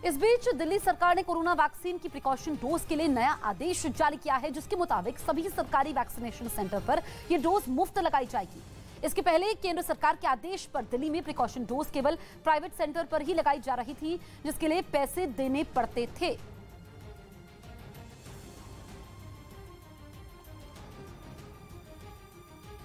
इस बीच दिल्ली सरकार ने कोरोना वैक्सीन की प्रिकॉशन डोज के लिए नया आदेश जारी किया है, जिसके मुताबिक सभी सरकारी वैक्सीनेशन सेंटर पर यह डोज मुफ्त लगाई जाएगी। इसके पहले केंद्र सरकार के आदेश पर दिल्ली में प्रिकॉशन डोज केवल प्राइवेट सेंटर पर ही लगाई जा रही थी, जिसके लिए पैसे देने पड़ते थे।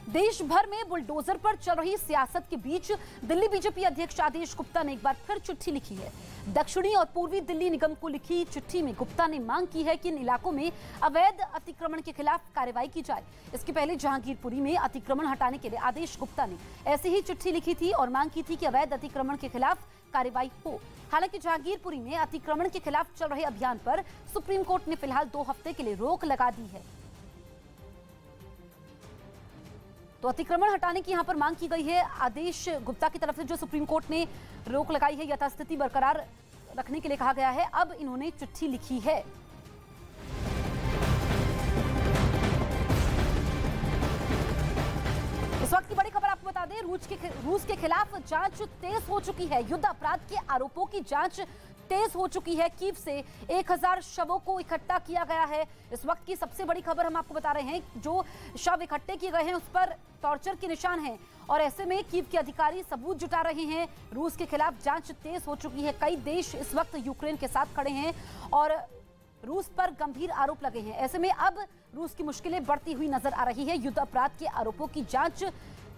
देश भर में बुलडोजर पर चल रही सियासत के बीच दिल्ली बीजेपी अध्यक्ष आदेश गुप्ता ने एक बार फिर चिट्ठी लिखी है। दक्षिणी और पूर्वी दिल्ली निगम को लिखी चिट्ठी में गुप्ता ने मांग की है कि इन इलाकों में अवैध अतिक्रमण के खिलाफ कार्रवाई की जाए। इसके पहले जहांगीरपुरी में अतिक्रमण हटाने के लिए आदेश गुप्ता ने ऐसी ही चिट्ठी लिखी थी और मांग की थी कि अवैध अतिक्रमण के खिलाफ कार्रवाई हो। हालांकि जहांगीरपुरी में अतिक्रमण के खिलाफ चल रहे अभियान पर सुप्रीम कोर्ट ने फिलहाल 2 हफ्ते के लिए रोक लगा दी है। तो अतिक्रमण हटाने की यहां पर मांग की गई है आदेश गुप्ता की तरफ से, जो सुप्रीम कोर्ट ने रोक लगाई है। यथास्थिति बरकरार रखने के लिए कहा गया है। अब इन्होंने चिट्ठी लिखी है। इस वक्त की बड़ी खबर आपको बता दें, रूस के खिलाफ जांच तेज हो चुकी है। युद्ध अपराध के आरोपों की जांच तेज हो चुकी है। कीव से 1000 शवों को इकट्ठा किया गया है। इस वक्त की सबसे बड़ी खबर हम आपको बता रहे हैं, जो शव इकट्ठे किए गए हैं उस पर टॉर्चर के निशान हैं और ऐसे में कीव के अधिकारी सबूत जुटा रहे हैं। रूस के खिलाफ जांच तेज हो चुकी है। कई देश इस वक्त यूक्रेन के साथ खड़े हैं और रूस पर गंभीर आरोप लगे हैं। ऐसे में अब रूस की मुश्किलें बढ़ती हुई नजर आ रही है। युद्ध अपराध के आरोपों की जांच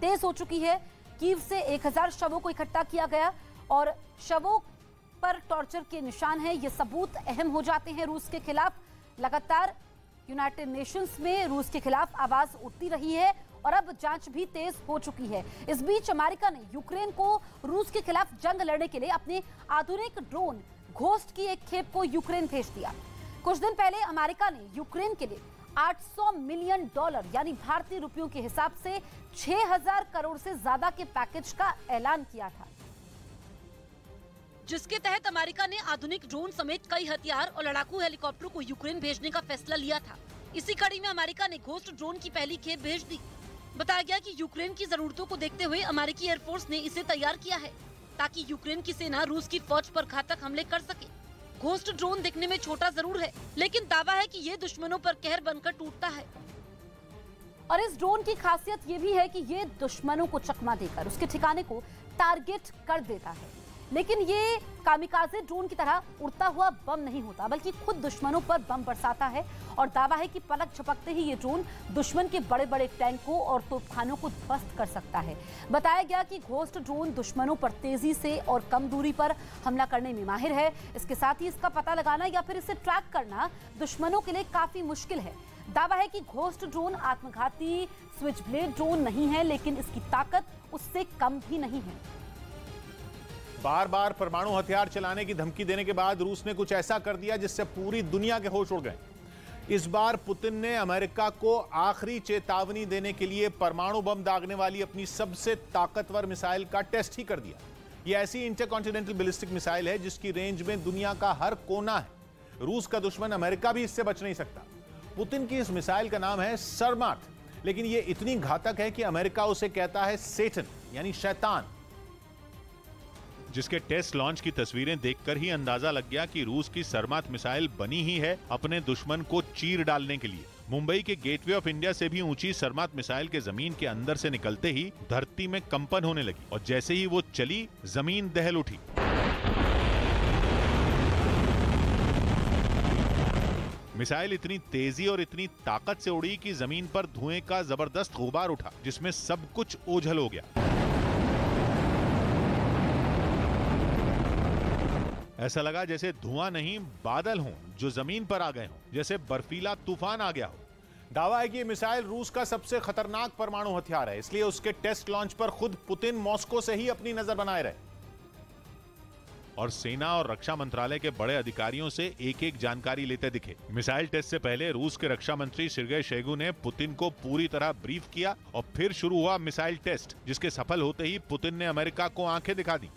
तेज हो चुकी है। कीव से 1000 शवों को इकट्ठा किया गया और शवों पर टॉर्चर के निशान हैं। ये सबूत अहम हो जाते हैं रूस के खिलाफ। लगातार यूनाइटेड नेशंस में रूस के खिलाफ आवाज उठती रही है और अब जांच भी तेज हो चुकी है। इस बीच अमेरिका ने यूक्रेन को रूस के खिलाफ जंग लड़ने के लिए अपने आधुनिक ड्रोन घोस्ट की एक खेप को यूक्रेन भेज दिया। कुछ दिन पहले अमेरिका ने यूक्रेन के लिए $800 मिलियन यानी भारतीय रुपयों के हिसाब से 6000 करोड़ से ज्यादा के पैकेज का ऐलान किया था, जिसके तहत अमेरिका ने आधुनिक ड्रोन समेत कई हथियार और लड़ाकू हेलीकॉप्टर को यूक्रेन भेजने का फैसला लिया था। इसी कड़ी में अमेरिका ने घोस्ट ड्रोन की पहली खेप भेज दी। बताया गया कि यूक्रेन की जरूरतों को देखते हुए अमेरिकी एयरफोर्स ने इसे तैयार किया है, ताकि यूक्रेन की सेना रूस की फौज पर घातक हमले कर सके। घोस्ट ड्रोन दिखने में छोटा जरूर है, लेकिन दावा है कि ये दुश्मनों पर कहर बनकर टूटता है। और इस ड्रोन की खासियत ये भी है कि ये दुश्मनों को चकमा देकर उसके ठिकाने को टारगेट कर देता है। लेकिन ये कामिकाजे ड्रोन की तरह उड़ता हुआ बम नहीं होता, बल्कि खुद दुश्मनों पर बम बरसाता है और दावा है कि पलक झपकते ही ये ड्रोन दुश्मन के बड़े बड़े टैंकों और तोपखानों को ध्वस्त कर सकता है। बताया गया कि घोस्ट ड्रोन दुश्मनों पर तेजी से और कम दूरी पर हमला करने में माहिर है। इसके साथ ही इसका पता लगाना या फिर इसे ट्रैक करना दुश्मनों के लिए काफी मुश्किल है। दावा है कि घोस्ट ड्रोन आत्मघाती स्विच ब्लेड ड्रोन नहीं है, लेकिन इसकी ताकत उससे कम भी नहीं है। बार बार परमाणु हथियार चलाने की धमकी देने के बाद रूस ने कुछ ऐसा कर दिया जिससे पूरी दुनिया के होश उड़ गए। इस बार पुतिन ने अमेरिका को आखिरी चेतावनी देने के लिए परमाणु बम दागने वाली अपनी सबसे ताकतवर मिसाइल का टेस्ट ही कर दिया। यह ऐसी इंटरकॉन्टिनेंटल बैलिस्टिक मिसाइल है जिसकी रेंज में दुनिया का हर कोना है। रूस का दुश्मन अमेरिका भी इससे बच नहीं सकता। पुतिन की इस मिसाइल का नाम है सरमाट, लेकिन यह इतनी घातक है कि अमेरिका उसे कहता है सेटन, यानी शैतान। जिसके टेस्ट लॉन्च की तस्वीरें देखकर ही अंदाजा लग गया कि रूस की सरमात मिसाइल बनी ही है अपने दुश्मन को चीर डालने के लिए। मुंबई के गेटवे ऑफ इंडिया से भी ऊंची सरमात मिसाइल के जमीन के अंदर से निकलते ही धरती में कंपन होने लगी और जैसे ही वो चली, जमीन दहल उठी। मिसाइल इतनी तेजी और इतनी ताकत से उड़ी कि जमीन पर धुएं का जबरदस्त गुबार उठा, जिसमें सब कुछ ओझल हो गया। ऐसा लगा जैसे धुआं नहीं, बादल हों जो जमीन पर आ गए हों, जैसे बर्फीला तूफान आ गया हो। दावा है कि ये मिसाइल रूस का सबसे खतरनाक परमाणु हथियार है, इसलिए उसके टेस्ट लॉन्च पर खुद पुतिन मॉस्को से ही अपनी नजर बनाए रहे। और सेना और रक्षा मंत्रालय के बड़े अधिकारियों से एक एक जानकारी लेते दिखे। मिसाइल टेस्ट से पहले रूस के रक्षा मंत्री सर्गेई शोइगु ने पुतिन को पूरी तरह ब्रीफ किया और फिर शुरू हुआ मिसाइल टेस्ट, जिसके सफल होते ही पुतिन ने अमेरिका को आंखें दिखा दी।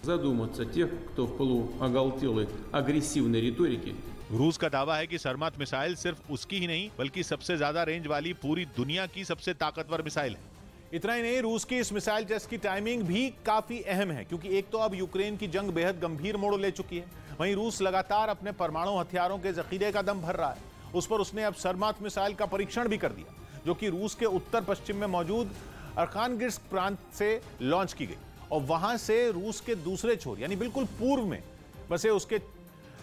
रूस का दावा है कि सरमात मिसाइल सिर्फ उसकी ही नहीं, बल्कि सबसे ज्यादा रेंज वाली पूरी दुनिया की सबसे ताकतवर मिसाइल है। इतना ही नहीं, रूस की इस मिसाइल टेस्ट की टाइमिंग भी काफी अहम है, क्योंकि एक तो अब यूक्रेन की जंग बेहद गंभीर मोड़ ले चुकी है वहीं रूस लगातार अपने परमाणु हथियारों के जखीरे का दम भर रहा है। उस पर उसने अब सरमात मिसाइल का परीक्षण भी कर दिया, जो कि रूस के उत्तर पश्चिम में मौजूद अर्खानगिस्क प्रांत से लॉन्च की गई और वहां से रूस के दूसरे छोर यानी बिल्कुल पूर्व में बसे उसके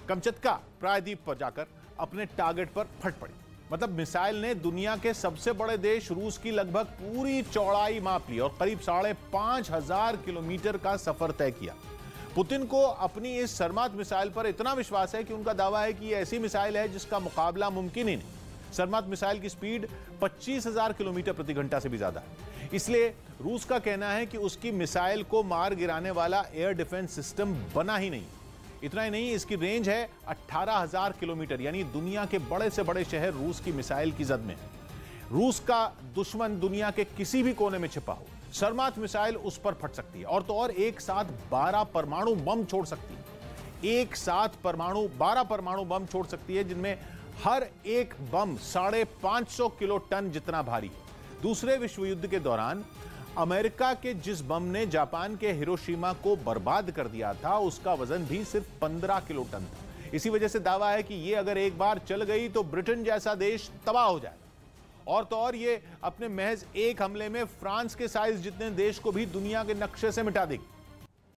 कमचत्का प्रायद्वीप पर जाकर अपने टारगेट पर फट पड़ी। मतलब मिसाइल ने दुनिया के सबसे बड़े देश रूस की लगभग पूरी चौड़ाई माप ली और करीब 5,500 किलोमीटर का सफर तय किया। पुतिन को अपनी इस सरमात मिसाइल पर इतना विश्वास है कि उनका दावा है कि यह ऐसी मिसाइल है जिसका मुकाबला मुमकिन ही नहीं। सरमात मिसाइल की स्पीड 25,000 किलोमीटर प्रति घंटा से भी ज्यादा है। इसलिए रूस का कहना है कि उसकी मिसाइल को मार गिराने वाला एयर डिफेंस सिस्टम बना ही नहीं। इतना ही नहीं, इसकी रेंज है 18,000 किलोमीटर, यानी दुनिया के बड़े से बड़े शहर रूस की मिसाइल की जद में है। रूस का दुश्मन दुनिया के किसी भी कोने में छिपा हो, सरमात मिसाइल उस पर फट सकती है और तो और एक साथ 12 परमाणु बम छोड़ सकती है। एक साथ 12 परमाणु बम छोड़ सकती है, जिनमें हर एक बम 550 किलो टन जितना भारी है। दूसरे विश्व युद्ध के दौरान अमेरिका के जिस बम ने जापान के हिरोशिमा को बर्बाद कर दिया था, उसका वजन भी सिर्फ 15 किलो टन था। इसी वजह से दावा है कि यह अगर एक बार चल गई तो ब्रिटेन जैसा देश तबाह हो जाएगा और तो और ये अपने महज एक हमले में फ्रांस के साइज जितने देश को भी दुनिया के नक्शे से मिटा देगी।